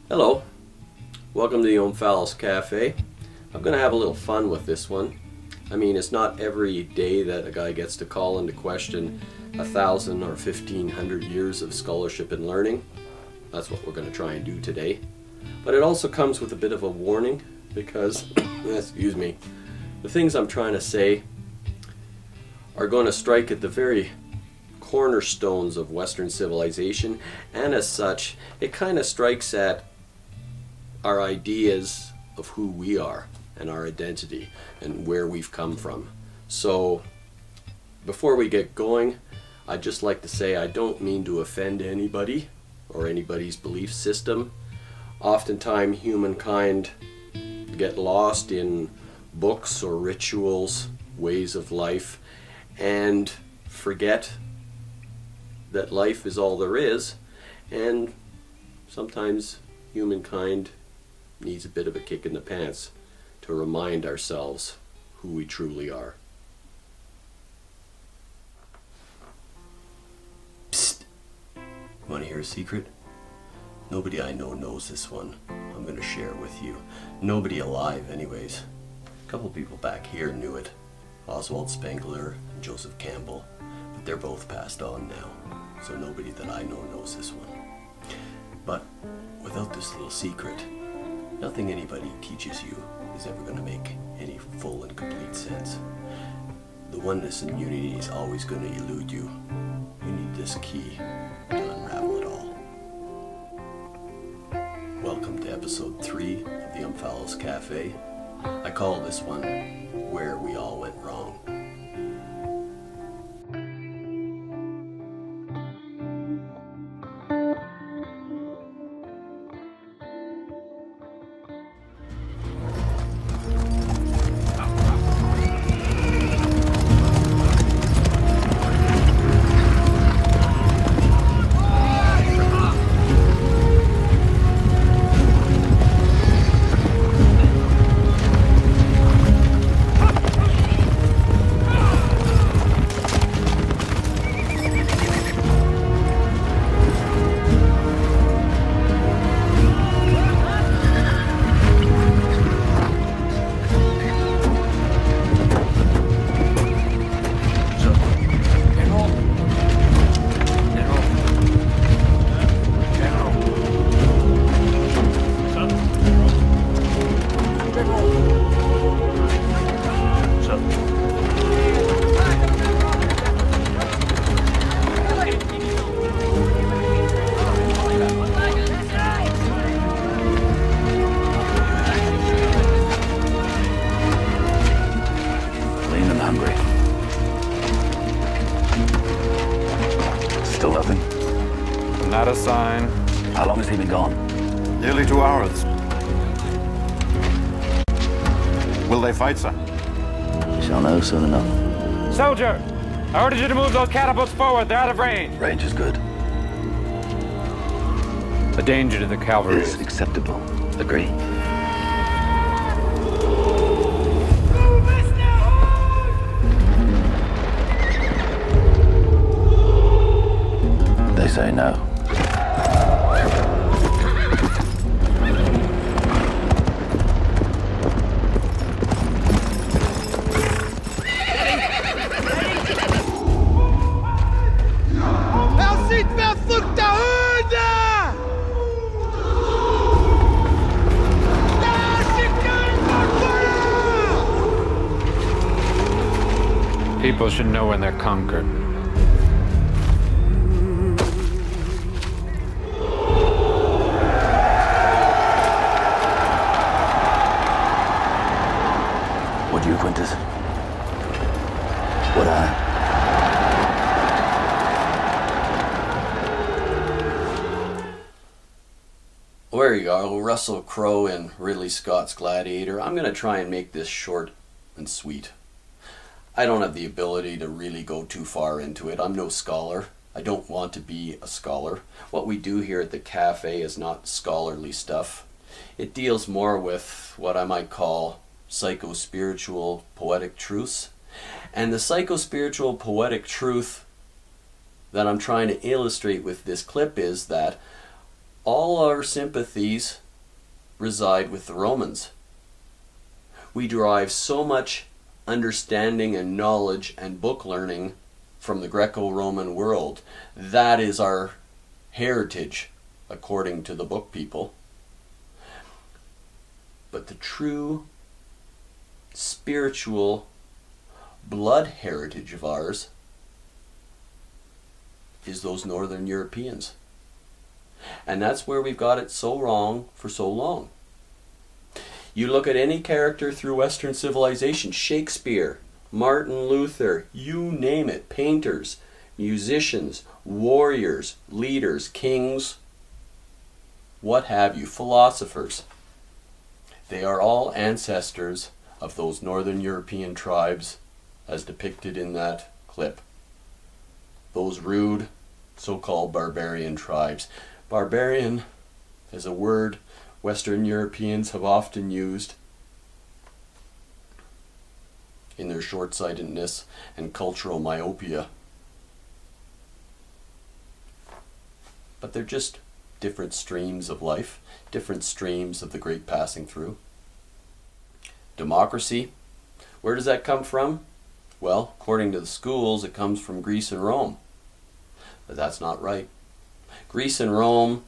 Hello, welcome to the Omphalos Cafe. I'm going to have a little fun with this one. I mean, it's not every day that a guy gets to call into question 1,000 or 1,500 years of scholarship and learning. That's what we're going to try and do today. But it also comes with a bit of a warning because, excuse me, the things I'm trying to say are going to strike at the very cornerstones of Western civilization, and as such, it kind of strikes at our ideas of who we are and our identity and where we've come from. So before we get going, I'd just like to say I don't mean to offend anybody or anybody's belief system. Oftentimes humankind get lost in books or rituals, ways of life, and forget that life is all there is, and sometimes humankind needs a bit of a kick in the pants to remind ourselves who we truly are. Psst! Want to hear a secret? Nobody I know knows this one. I'm going to share it with you. Nobody alive anyways. A couple people back here knew it. Oswald Spengler and Joseph Campbell. But they're both passed on now. So nobody that I know knows this one. But without this little secret, nothing anybody teaches you is ever going to make any full and complete sense. The oneness and unity is always going to elude you. You need this key to unravel it all. Welcome to episode 3 of the Omphalos Cafe. I call this one Where We All Went Wrong. Not a sign. How long has he been gone? Nearly 2 hours. Will they fight, sir? We shall know soon enough. Soldier! I ordered you to move those catapults forward. They're out of range. Range is good. A danger to the cavalry. Is acceptable. Agree. They say no. People should know when they're conquered. Would you, Quintus? Would I? There you go, Russell Crowe and Ridley Scott's Gladiator. I'm going to try and make this short and sweet. I don't have the ability to really go too far into it. I'm no scholar. I don't want to be a scholar. What we do here at the cafe is not scholarly stuff. It deals more with what I might call psycho-spiritual poetic truths. And the psycho-spiritual poetic truth that I'm trying to illustrate with this clip is that all our sympathies reside with the Romans. We derive so much understanding and knowledge and book learning from the Greco-Roman world. That is our heritage, according to the book people. But the true spiritual blood heritage of ours is those Northern Europeans. And that's where we've got it so wrong for so long. You look at any character through Western civilization, Shakespeare, Martin Luther, you name it, painters, musicians, warriors, leaders, kings, what have you, philosophers. They are all ancestors of those Northern European tribes as depicted in that clip. Those rude, so-called barbarian tribes. Barbarian is a word Western Europeans have often used in their short-sightedness and cultural myopia. But they're just different streams of life, different streams of the great passing through. Democracy, where does that come from? Well, according to the schools, it comes from Greece and Rome. But that's not right. Greece and Rome,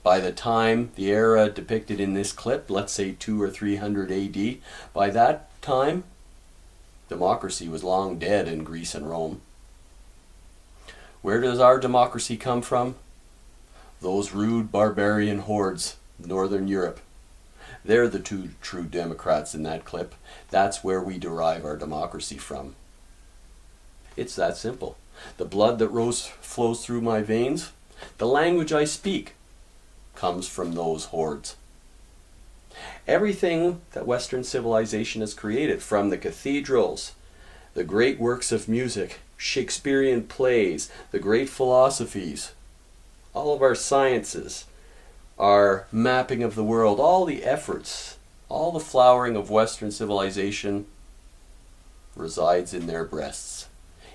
by the time, the era depicted in this clip, let's say 200 or 300 AD, by that time, democracy was long dead in Greece and Rome. Where does our democracy come from? Those rude barbarian hordes, Northern Europe. They're the two true Democrats in that clip. That's where we derive our democracy from. It's that simple. The blood that flows through my veins, the language I speak, comes from those hordes. Everything that Western civilization has created, from the cathedrals, the great works of music, Shakespearean plays, the great philosophies, all of our sciences, our mapping of the world, all the efforts, all the flowering of Western civilization resides in their breasts,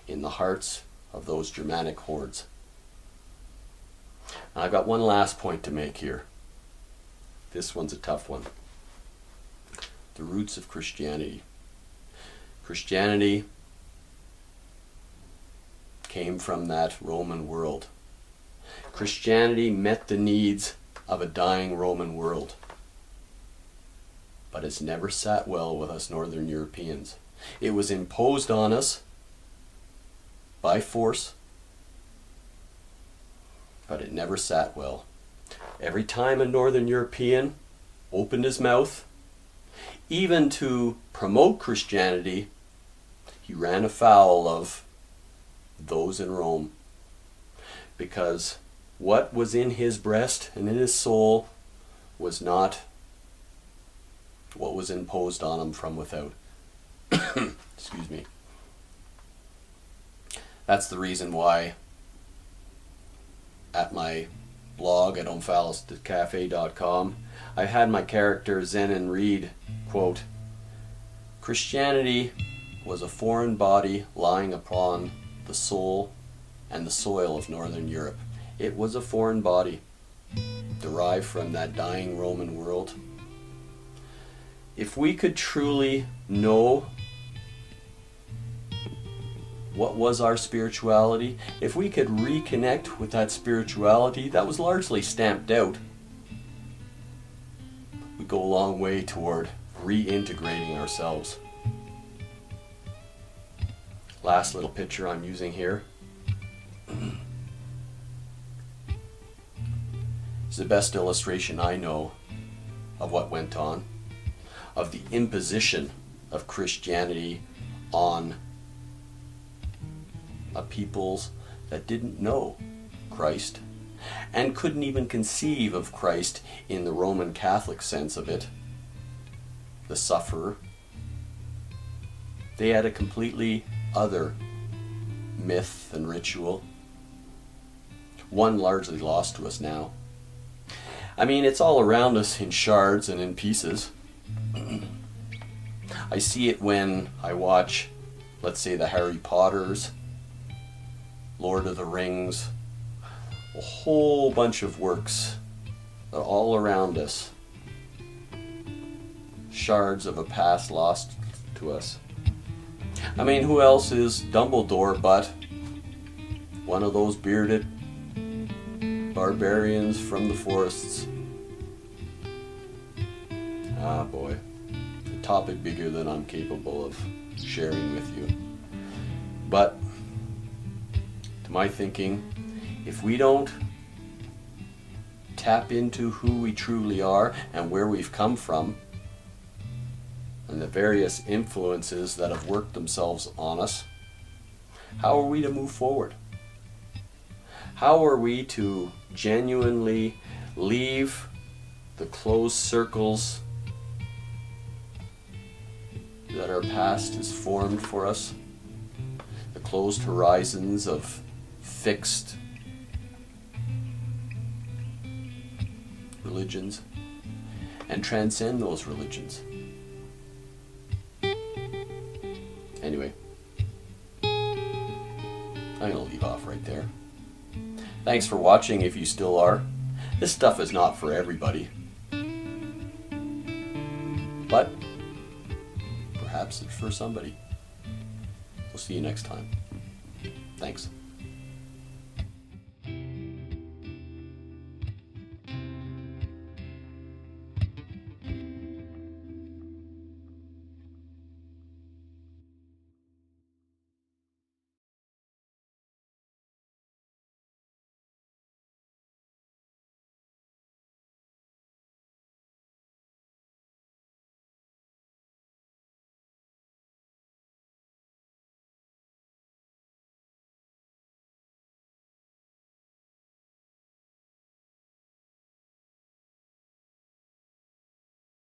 in the hearts of those Germanic hordes. And I've got one last point to make here. This one's a tough one. The roots of Christianity. Christianity came from that Roman world. Christianity met the needs of a dying Roman world. But it's never sat well with us Northern Europeans. It was imposed on us by force, but it never sat well. Every time a Northern European opened his mouth, even to promote Christianity, he ran afoul of those in Rome. Because what was in his breast and in his soul was not what was imposed on him from without. Excuse me. That's the reason why at my blog at omphaloscafe.com I had my character Zenon read, quote, "Christianity was a foreign body lying upon the soul and the soil of Northern Europe. It was a foreign body, derived from that dying Roman world. If we could truly know what was our spirituality, if we could reconnect with that spirituality that was largely stamped out, we go a long way toward reintegrating ourselves." Last little picture I'm using here. It's the best illustration I know of what went on, of the imposition of Christianity on a peoples that didn't know Christ and couldn't even conceive of Christ in the Roman Catholic sense of it, the sufferer. They had a completely other myth and ritual, one largely lost to us now. I mean, it's all around us in shards and in pieces. I see it when I watch, let's say, the Harry Potters, Lord of the Rings, a whole bunch of works are all around us. Shards of a past lost to us. I mean, who else is Dumbledore but one of those bearded barbarians from the forests? Ah, boy. A topic bigger than I'm capable of sharing with you. But, to my thinking, if we don't tap into who we truly are and where we've come from, and the various influences that have worked themselves on us, how are we to move forward? How are we to genuinely leave the closed circles that our past has formed for us? The closed horizons of fixed religions, and transcend those religions. Anyway, I'm going to leave off right there. Thanks for watching if you still are. This stuff is not for everybody. But perhaps it's for somebody. We'll see you next time. Thanks.